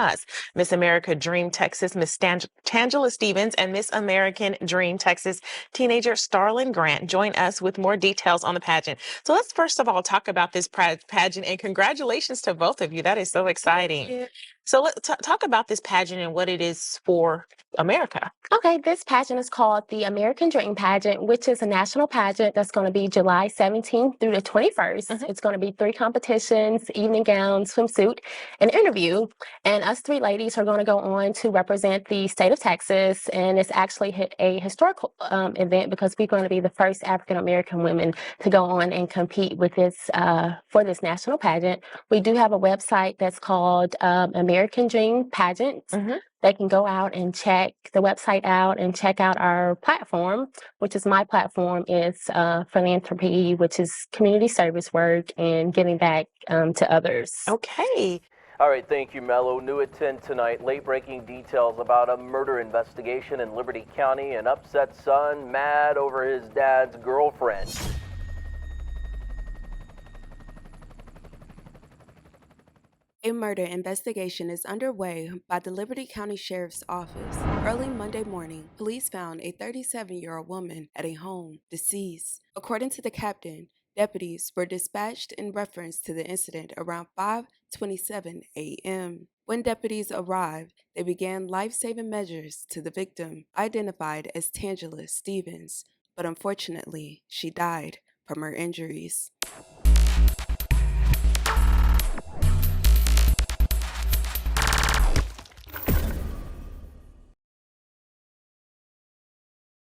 us. Miss America Dream Texas, Miss Tangela Stephens, and Miss American Dream Texas teenager Starlin Grant join us with more details on the pageant. So let's first of all talk about this pageant, and congratulations to both of you. That is so exciting. So let's talk about this pageant and what it is for America. Okay, this pageant is called the American Dream Pageant, which is a national pageant that's going to be July 17th through the 21st. It's going to be 3 competitions: evening gown, swimsuit, and interview. And us 3 ladies are going to go on to represent the state of Texas. And it's actually a historical event because we're going to be the first African American women to go on and compete with this for this national pageant. We do have a website that's called American Dream Pageant. They can go out and check the website out and check out our platform, which is my platform. Is philanthropy, which is community service work and giving back to others. Okay. All right, thank you, Mello. New at 10 tonight, late-breaking details about a murder investigation in Liberty County. An upset son mad over his dad's girlfriend. A murder investigation is underway by the Liberty County Sheriff's Office. Early Monday morning, police found a 37-year-old woman at a home, deceased. According to the captain, deputies were dispatched in reference to the incident around 5:27 a.m. When deputies arrived, they began life-saving measures to the victim, identified as Tangela Stephens, but unfortunately, she died from her injuries.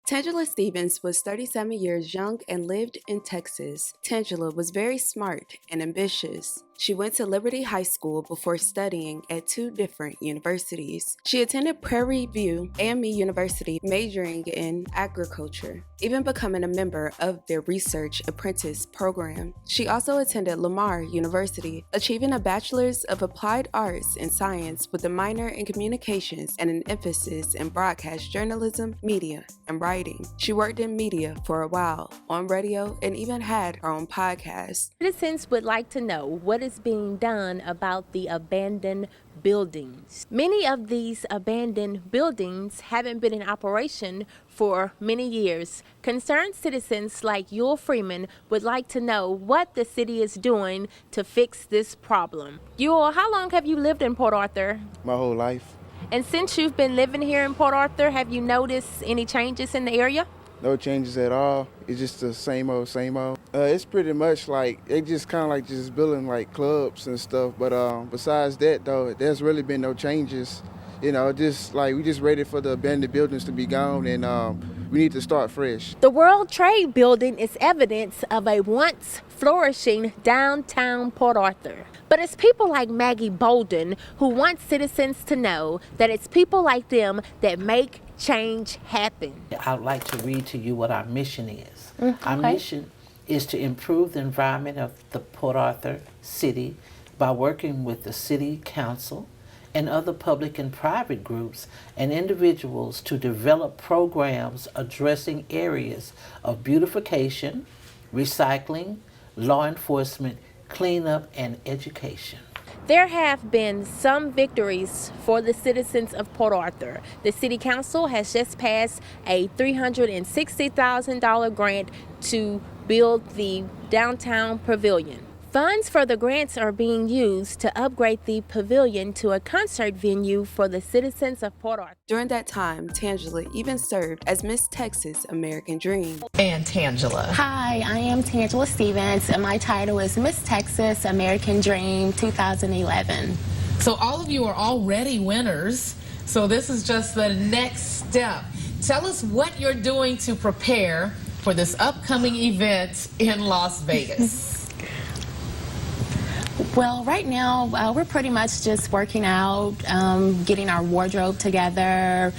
Tangela Stephens was 37 years young and lived in Texas. Tangela was very smart and ambitious. She went to Liberty High School before studying at 2 different universities. She attended Prairie View AME University, majoring in agriculture, even becoming a member of their research apprentice program. She also attended Lamar University, achieving a Bachelor's of Applied Arts and Science with a minor in communications and an emphasis in broadcast journalism, media, and writing. She worked in media for a while, on radio, and even had her own podcast. Citizens would like to know what is being done about the abandoned buildings. Many of these abandoned buildings haven't been in operation for many years. Concerned citizens like Yul Freeman would like to know what the city is doing to fix this problem. Yul, how long have you lived in Port Arthur? My whole life. And since you've been living here in Port Arthur, have you noticed any changes in the area? No changes at all. It's just the same old, same old. It's pretty much like, they just kind of like just building like clubs and stuff. But besides that though, there's really been no changes. You know, just like we just ready for the abandoned buildings to be gone, and we need to start fresh. The World Trade Building is evidence of a once flourishing downtown Port Arthur. But it's people like Maggie Bolden who want citizens to know that it's people like them that make change happen. I'd like to read to you what our mission is. Our mission is to improve the environment of the Port Arthur city by working with the city council and other public and private groups and individuals to develop programs addressing areas of beautification, recycling, law enforcement, cleanup, and education. There have been some victories for the citizens of Port Arthur. The City Council has just passed a $360,000 grant to build the downtown pavilion. Funds for the grants are being used to upgrade the pavilion to a concert venue for the citizens of Port Arthur. During that time, Tangela even served as Miss Texas American Dream. And Tangela. Hi, I am Tangela Stephens, and my title is Miss Texas American Dream 2011. So all of you are already winners. So this is just the next step. Tell us what you're doing to prepare for this upcoming event in Las Vegas. Well, right now, we're pretty much just working out, getting our wardrobe together,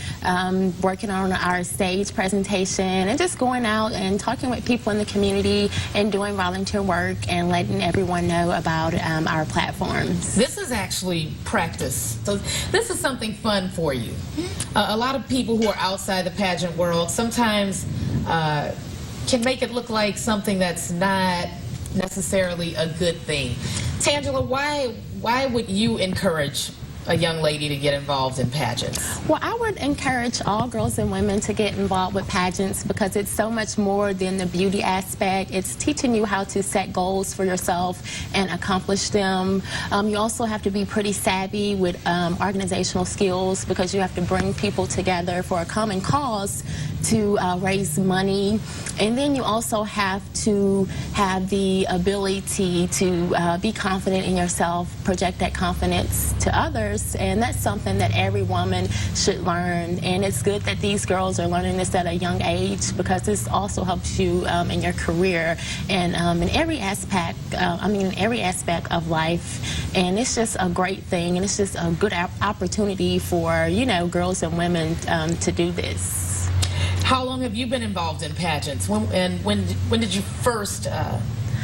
working on our stage presentation, and just going out and talking with people in the community and doing volunteer work and letting everyone know about our platforms. This is actually practice. So this is something fun for you. A lot of people who are outside the pageant world sometimes can make it look like something that's not necessarily a good thing. Tangela, why would you encourage a young lady to get involved in pageants? Well, I would encourage all girls and women to get involved with pageants because it's so much more than the beauty aspect. It's teaching you how to set goals for yourself and accomplish them. You also have to be pretty savvy with organizational skills because you have to bring people together for a common cause to raise money. And then you also have to have the ability to be confident in yourself, project that confidence to others, and that's something that every woman should learn. And it's good that these girls are learning this at a young age because this also helps you in your career and in every aspect. In every aspect of life. And it's just a great thing, and it's just a good opportunity for girls and women to do this. How long have you been involved in pageants? When did you first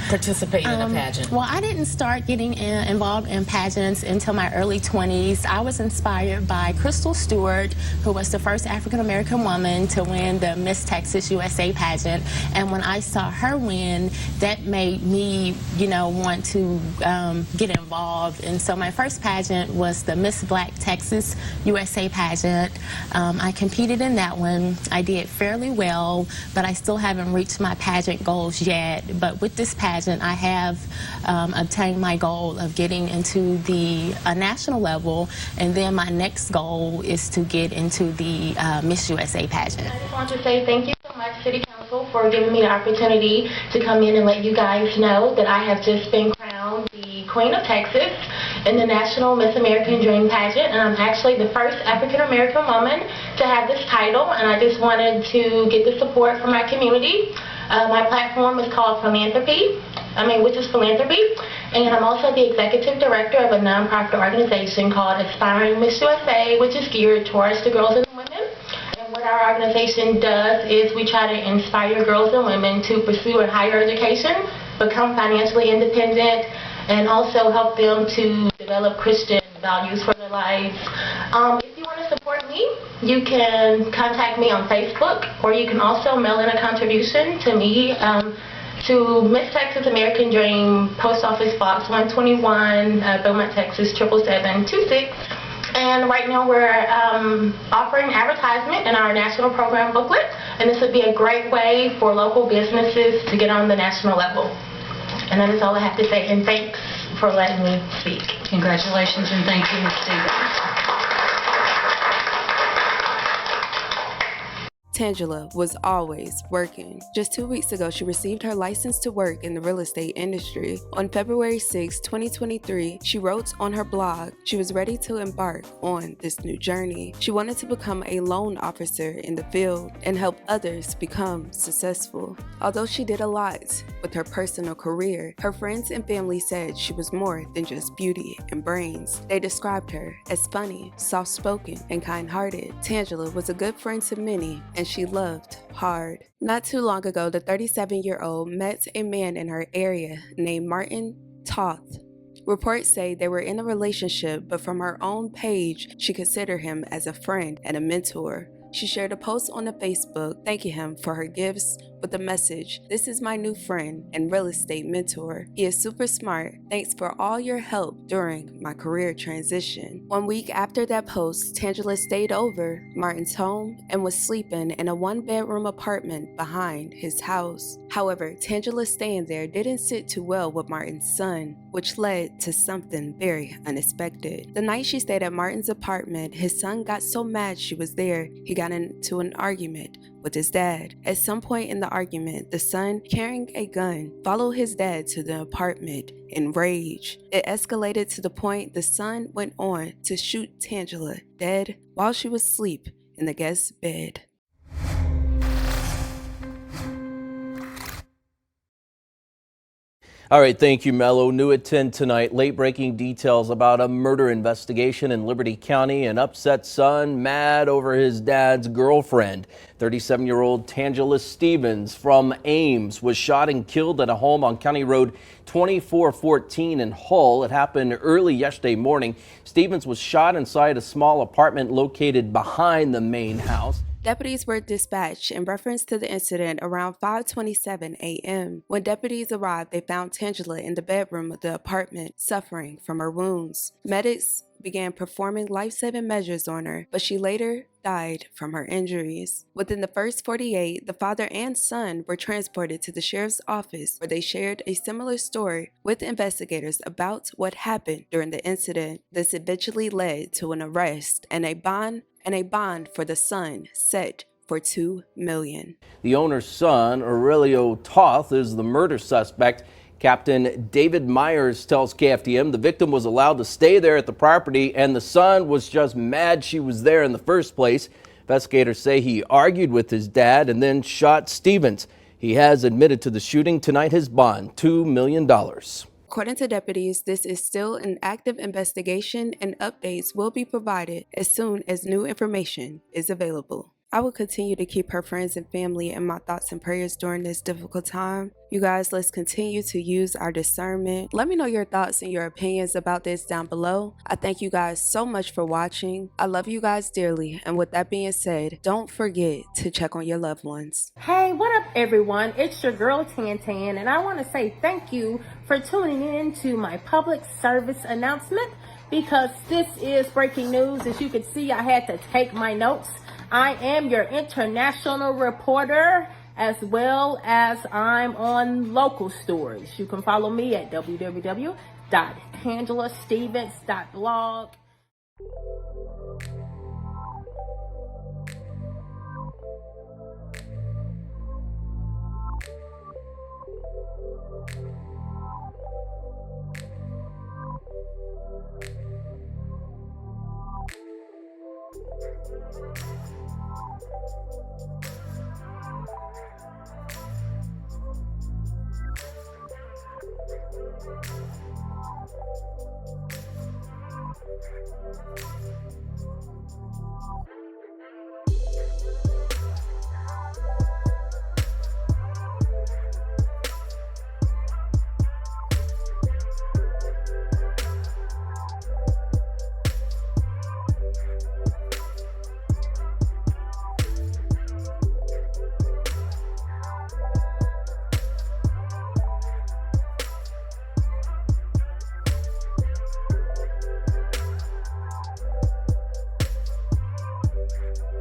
participate in a pageant? Well, I didn't start getting involved in pageants until my early 20s. I was inspired by Crystal Stewart, who was the first African-American woman to win the Miss Texas USA pageant. And when I saw her win, that made me, want to get involved. And so my first pageant was the Miss Black Texas USA pageant. I competed in that one. I did fairly well, but I still haven't reached my pageant goals yet. But with this pageant, I have obtained my goal of getting into the national level, and then my next goal is to get into the Miss USA pageant. I just want to say thank you so much, City Council, for giving me the opportunity to come in and let you guys know that I have just been crowned the Queen of Texas in the National Miss American Dream pageant, and I'm actually the first African-American woman to have this title, and I just wanted to get the support from my community. My platform is called which is philanthropy, and I'm also the executive director of a nonprofit organization called Aspiring Miss USA, which is geared towards the girls and women. And what our organization does is we try to inspire girls and women to pursue a higher education, become financially independent, and also help them to develop Christian values for their lives. If you want to support me, you can contact me on Facebook, or you can also mail in a contribution to me to Miss Texas American Dream, Post Office Box 121, Beaumont, Texas 77726. And right now we're offering advertisement in our national program booklet, and this would be a great way for local businesses to get on the national level. And that is all I have to say, and thanks for letting me speak. Congratulations, and thank you, Ms. Stephens. Tangela was always working. Just 2 weeks ago, she received her license to work in the real estate industry. On February 6, 2023, she wrote on her blog she was ready to embark on this new journey. She wanted to become a loan officer in the field and help others become successful. Although she did a lot with her personal career, her friends and family said she was more than just beauty and brains. They described her as funny, soft-spoken, and kind-hearted. Tangela was a good friend to many, and she loved hard. Not too long ago, the 37-year-old met a man in her area named Martin Toth. Reports say they were in a relationship, but from her own page, she considered him as a friend and a mentor. She shared a post on the Facebook thanking him for her gifts with the message, "This is my new friend and real estate mentor. He is super smart. Thanks for all your help during my career transition." 1 week after that post, Tangela stayed over Martin's home and was sleeping in a 1-bedroom apartment behind his house. However, Tangela staying there didn't sit too well with Martin's son, which led to something very unexpected. The night she stayed at Martin's apartment, his son got so mad she was there, he got into an argument with his dad. At some point in the argument, the son, carrying a gun, followed his dad to the apartment in rage. It escalated to the point the son went on to shoot Tangela dead while she was asleep in the guest's bed. All right, thank you, Mello. New at 10 tonight, late-breaking details about a murder investigation in Liberty County. An upset son mad over his dad's girlfriend. 37-year-old Tangela Stephens from Ames was shot and killed at a home on County Road 2414 in Hull. It happened early yesterday morning. Stephens was shot inside a small apartment located behind the main house. Deputies were dispatched in reference to the incident around 5:27 a.m. When deputies arrived, they found Tangela in the bedroom of the apartment, suffering from her wounds. Medics began performing life-saving measures on her, but she later died from her injuries. Within the first 48, the father and son were transported to the sheriff's office, where they shared a similar story with investigators about what happened during the incident. This eventually led to an arrest and a bond for the son set for $2 million. The owner's son, Aurelio Toth, is the murder suspect. Captain David Myers tells KFDM the victim was allowed to stay there at the property and the son was just mad she was there in the first place. Investigators say he argued with his dad and then shot Stephens. He has admitted to the shooting. Tonight his bond, $2 million. According to deputies, this is still an active investigation and updates will be provided as soon as new information is available. I will continue to keep her friends and family in my thoughts and prayers during this difficult time. You guys, let's continue to use our discernment. Let me know your thoughts and your opinions about this down below. I thank you guys so much for watching. I love you guys dearly. And with that being said, don't forget to check on your loved ones. Hey, what up everyone? It's your girl Tan, and I want to say thank you for tuning in to my public service announcement, because this is breaking news. As you can see, I had to take my notes. I am your international reporter, as well as I'm on local stories. You can follow me at www.TangelaStephens.blog.